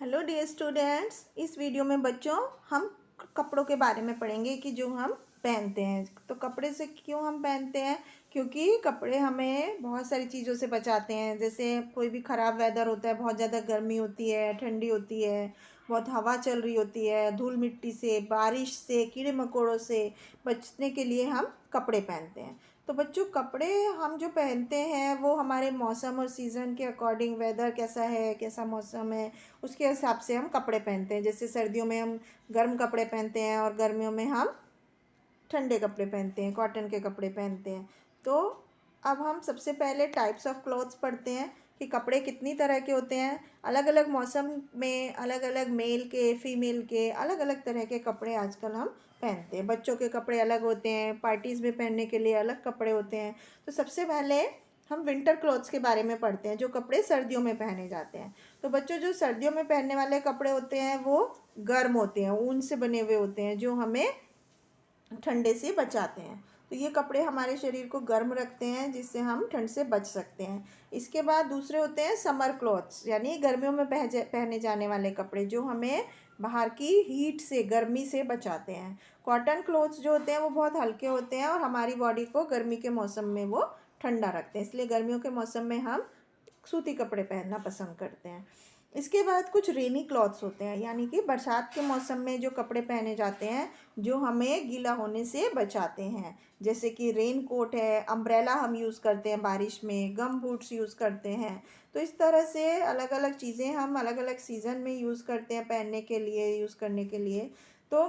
Hello dear students, इस video में बच्चों हम कपड़ों के बारे में पढ़ेंगे कि जो हम पहनते हैं। तो कपड़े से क्यों हम पहनते हैं? क्योंकि कपड़े हमें बहुत सारी चीज़ों से बचाते हैं। जैसे कोई भी ख़राब वेदर होता है, बहुत ज़्यादा गर्मी होती है, ठंडी होती है, बहुत हवा चल रही होती है, धूल मिट्टी से, बारिश से, कीड़े मकोड़ों से बचने के लिए हम कपड़े पहनते हैं। तो बच्चों, कपड़े हम जो पहनते हैं वो हमारे मौसम और सीज़न के अकॉर्डिंग, वेदर कैसा है, कैसा मौसम है, उसके हिसाब से हम कपड़े पहनते हैं। जैसे सर्दियों में हम गर्म कपड़े पहनते हैं और गर्मियों में हम ठंडे कपड़े पहनते हैं, कॉटन के कपड़े पहनते हैं। तो अब हम सबसे पहले टाइप्स ऑफ क्लॉथ्स पढ़ते हैं कि कपड़े कितनी तरह के होते हैं। अलग अलग मौसम में अलग अलग मेल के, फीमेल के अलग अलग तरह के कपड़े आजकल हम पहनते हैं। बच्चों के कपड़े अलग होते हैं, पार्टीज़ में पहनने के लिए अलग कपड़े होते हैं। तो सबसे पहले हम विंटर क्लॉथ्स के बारे में पढ़ते हैं, जो कपड़े सर्दियों में पहने जाते हैं। तो बच्चों, जो सर्दियों में पहनने वाले कपड़े होते हैं वो गर्म होते हैं, ऊन से बने हुए होते हैं, जो हमें ठंडे से बचाते हैं। तो ये कपड़े हमारे शरीर को गर्म रखते हैं, जिससे हम ठंड से बच सकते हैं। इसके बाद दूसरे होते हैं समर क्लॉथ्स, यानी गर्मियों में पहने जाने वाले कपड़े, जो हमें बाहर की हीट से, गर्मी से बचाते हैं। कॉटन क्लॉथ्स जो होते हैं वो बहुत हल्के होते हैं और हमारी बॉडी को गर्मी के मौसम में वो ठंडा रखते हैं, इसलिए गर्मियों के मौसम में हम सूती कपड़े पहनना पसंद करते हैं। इसके बाद कुछ रेनी क्लॉथ्स होते हैं, यानी कि बरसात के मौसम में जो कपड़े पहने जाते हैं, जो हमें गीला होने से बचाते हैं। जैसे कि रेन कोट है, अम्ब्रेला हम यूज़ करते हैं बारिश में, गम बूट्स यूज़ करते हैं। तो इस तरह से अलग अलग चीज़ें हम अलग अलग सीज़न में यूज़ करते हैं, पहनने के लिए, यूज़ करने के लिए। तो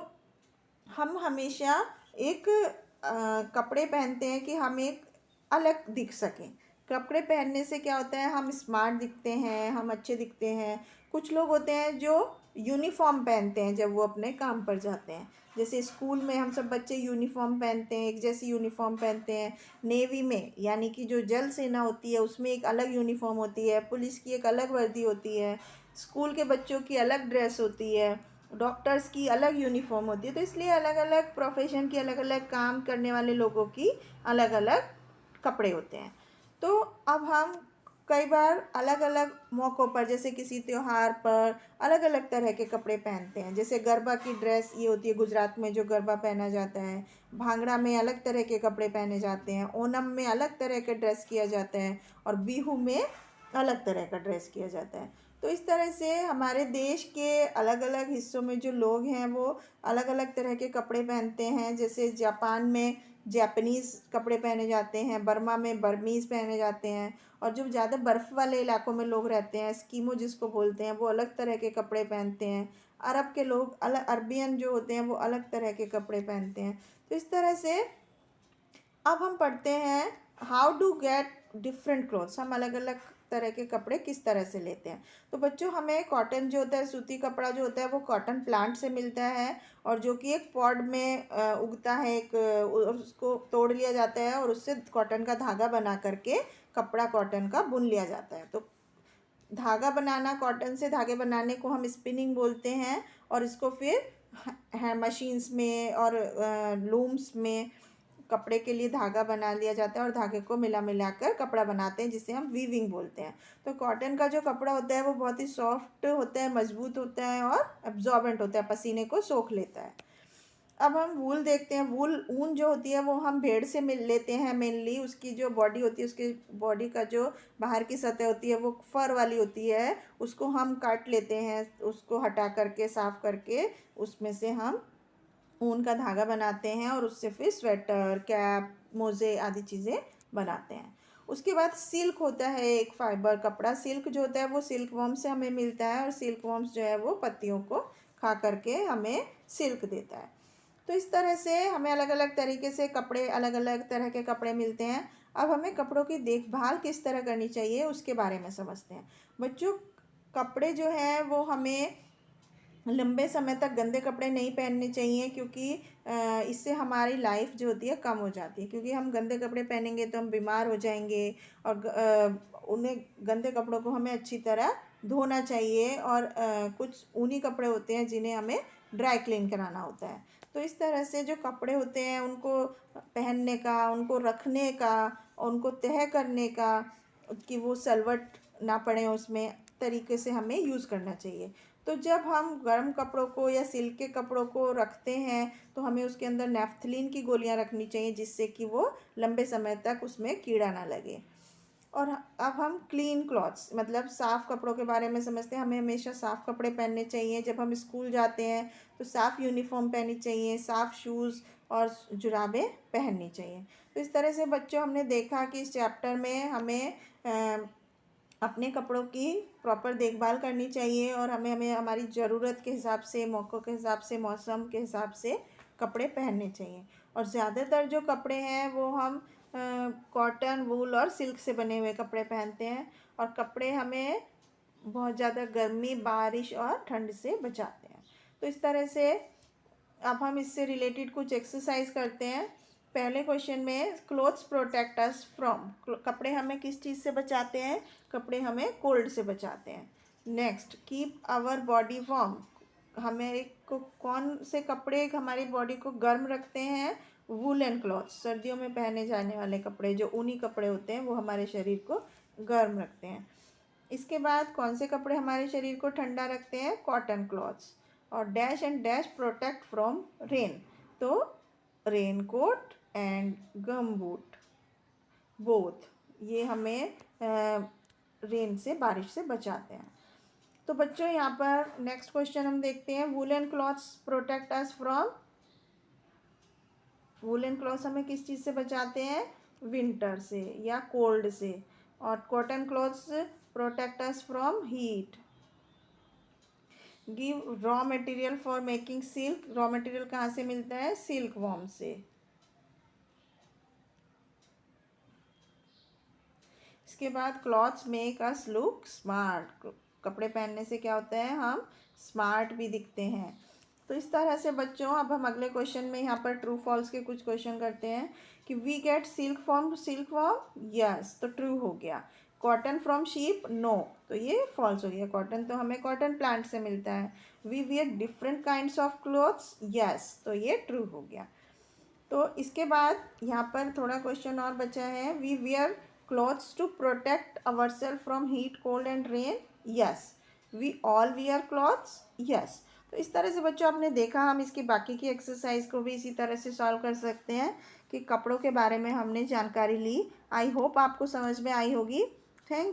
हम हमेशा एक कपड़े पहनते हैं कि हम एक अलग दिख सकें। कपड़े पहनने से क्या होता है, हम स्मार्ट दिखते हैं, हम अच्छे दिखते हैं। कुछ लोग होते हैं जो यूनिफॉर्म पहनते हैं जब वो अपने काम पर जाते हैं। जैसे स्कूल में हम सब बच्चे यूनिफॉर्म पहनते हैं, एक जैसी यूनिफॉर्म पहनते हैं। नेवी में, यानी कि जो जल सेना होती है, उसमें एक अलग यूनिफॉर्म होती है। पुलिस की एक अलग वर्दी होती है। स्कूल के बच्चों की अलग ड्रेस होती है। डॉक्टर्स की अलग यूनिफॉर्म होती है। तो इसलिए अलग अलग प्रोफेशन की, अलग अलग काम करने वाले लोगों की अलग अलग कपड़े होते हैं। तो अब हम कई बार अलग अलग मौक़ों पर, जैसे किसी त्यौहार पर, अलग अलग तरह के कपड़े पहनते हैं। जैसे गरबा की ड्रेस ये होती है, गुजरात में जो गरबा पहना जाता है। भांगड़ा में अलग तरह के कपड़े पहने जाते हैं। ओणम में अलग तरह के ड्रेस किया जाता है और बिहू में अलग तरह का ड्रेस किया जाता है। तो इस तरह से हमारे देश के अलग अलग हिस्सों में जो लोग हैं वो अलग अलग तरह के कपड़े पहनते हैं। जैसे जापान में जापानीज़ कपड़े पहने जाते हैं, बर्मा में बर्मीज़ पहने जाते हैं, और जो ज़्यादा बर्फ़ वाले इलाकों में लोग रहते हैं, एस्किमो जिसको बोलते हैं, वो अलग तरह के कपड़े पहनते हैं। अरब के लोग अलग, अरबियन जो होते हैं वो अलग तरह के कपड़े पहनते हैं। तो इस तरह से अब हम पढ़ते हैं how to get different clothes. हम अलग अलग तरह के कपड़े किस तरह से लेते हैं। तो बच्चों, हमें कॉटन जो होता है, सूती कपड़ा जो होता है, वो कॉटन प्लांट से मिलता है, और जो कि एक पॉड में उगता है, और उसको तोड़ लिया जाता है और उससे कॉटन का धागा बना करके कपड़ा कॉटन का बुन लिया जाता है। तो धागा बनाना, कॉटन से धागे बनाने को हम स्पिनिंग बोलते हैं, और इसको फिर मशीन्स में और लूम्स में कपड़े के लिए धागा बना लिया जाता है और धागे को मिला मिलाकर कपड़ा बनाते हैं, जिसे हम वीविंग बोलते हैं। तो कॉटन का जो कपड़ा होता है वो बहुत ही सॉफ्ट होता है, मजबूत होता है और एब्जॉर्बेंट होता है, पसीने को सोख लेता है। अब हम वूल देखते हैं। वूल, ऊन जो होती है वो हम भेड़ से मिल लेते हैं मेनली। उसकी जो बॉडी होती है, उसकी बॉडी का जो बाहर की सतह होती है वो फर वाली होती है, उसको हम काट लेते हैं, उसको हटा करके, साफ़ करके उसमें से हम ऊन का धागा बनाते हैं और उससे फिर स्वेटर, कैप, मोज़े आदि चीज़ें बनाते हैं। उसके बाद सिल्क होता है, एक फाइबर कपड़ा। सिल्क जो होता है वो सिल्क वर्म से हमें मिलता है, और सिल्क वर्म्स जो है वो पत्तियों को खा करके हमें सिल्क देता है। तो इस तरह से हमें अलग अलग तरीके से कपड़े, अलग अलग तरह के कपड़े मिलते हैं। अब हमें कपड़ों की देखभाल किस तरह करनी चाहिए उसके बारे में समझते हैं। बच्चों, कपड़े जो हैं वो हमें लंबे समय तक गंदे कपड़े नहीं पहनने चाहिए, क्योंकि इससे हमारी लाइफ जो होती है कम हो जाती है। क्योंकि हम गंदे कपड़े पहनेंगे तो हम बीमार हो जाएंगे, और उन्हें, गंदे कपड़ों को हमें अच्छी तरह धोना चाहिए, और कुछ ऊनी कपड़े होते हैं जिन्हें हमें ड्राई क्लीन कराना होता है। तो इस तरह से जो कपड़े होते हैं उनको पहनने का, उनको रखने का, उनको तह करने का, कि वो सलवट ना पड़े उसमें, तरीके से हमें यूज़ करना चाहिए। तो जब हम गर्म कपड़ों को या सिल्क के कपड़ों को रखते हैं तो हमें उसके अंदर नेफ्थलीन की गोलियां रखनी चाहिए, जिससे कि वो लंबे समय तक उसमें कीड़ा ना लगे। और अब हम क्लीन क्लॉथ्स मतलब साफ़ कपड़ों के बारे में समझते हैं। हमें हमेशा साफ़ कपड़े पहनने चाहिए। जब हम स्कूल जाते हैं तो साफ़ यूनिफॉर्म पहननी चाहिए, साफ़ शूज़ और जुराबें पहननी चाहिए। तो इस तरह से बच्चों हमने देखा कि इस चैप्टर में हमें अपने कपड़ों की प्रॉपर देखभाल करनी चाहिए और हमें हमें हमारी ज़रूरत के हिसाब से, मौक़ों के हिसाब से, मौसम के हिसाब से कपड़े पहनने चाहिए। और ज़्यादातर जो कपड़े हैं वो हम कॉटन, वूल और सिल्क से बने हुए कपड़े पहनते हैं। और कपड़े हमें बहुत ज़्यादा गर्मी, बारिश और ठंड से बचाते हैं। तो इस तरह से अब हम इससे रिलेटेड कुछ एक्सरसाइज करते हैं। पहले क्वेश्चन में क्लोथ्स प्रोटेक्ट अस फ्रॉम, कपड़े हमें किस चीज़ से बचाते हैं? कपड़े हमें कोल्ड से बचाते हैं। Next, keep our body warm, हमें को कौन से कपड़े हमारी बॉडी को गर्म रखते हैं? वूलन क्लॉथ्स, सर्दियों में पहने जाने वाले कपड़े जो ऊनी कपड़े होते हैं वो हमारे शरीर को गर्म रखते हैं। इसके बाद कौन से कपड़े हमारे शरीर को ठंडा रखते हैं? Cotton clothes. और dash and dash protect from rain, तो rain coat and gum boot both, ये हमें रेन से, बारिश से बचाते हैं। तो बच्चों यहाँ पर नेक्स्ट क्वेश्चन हम देखते हैं। Woollen clothes protect us from, woollen clothes हमें किस चीज़ से बचाते हैं? विंटर से या कोल्ड से। और cotton clothes protect us from heat. Give raw material for making silk, raw material कहाँ से मिलता है? सिल्क वॉर्म से। इसके बाद clothes make us look smart, कपड़े पहनने से क्या होता है? हम स्मार्ट भी दिखते हैं। तो इस तरह से बच्चों अब हम अगले क्वेश्चन में यहाँ पर ट्रू फॉल्स के कुछ क्वेश्चन करते हैं कि we get silk from silk worm, yes, तो ट्रू हो गया। कॉटन फ्रॉम शीप, नो, तो ये फॉल्स हो गया। कॉटन तो हमें कॉटन प्लांट से मिलता है। We wear different kinds of clothes, yes, तो ये ट्रू हो गया। तो इसके बाद यहाँ पर थोड़ा क्वेश्चन और बचा है। We wear clothes to protect our self from heat, cold and rain, yes. We all wear clothes, yes. तो इस तरह से बच्चों आपने देखा, हम इसकी बाकी की एक्सरसाइज को भी इसी तरह से सॉल्व कर सकते हैं कि कपड़ों के बारे में हमने जानकारी ली। आई होप आपको समझ में आई होगी। Thank you.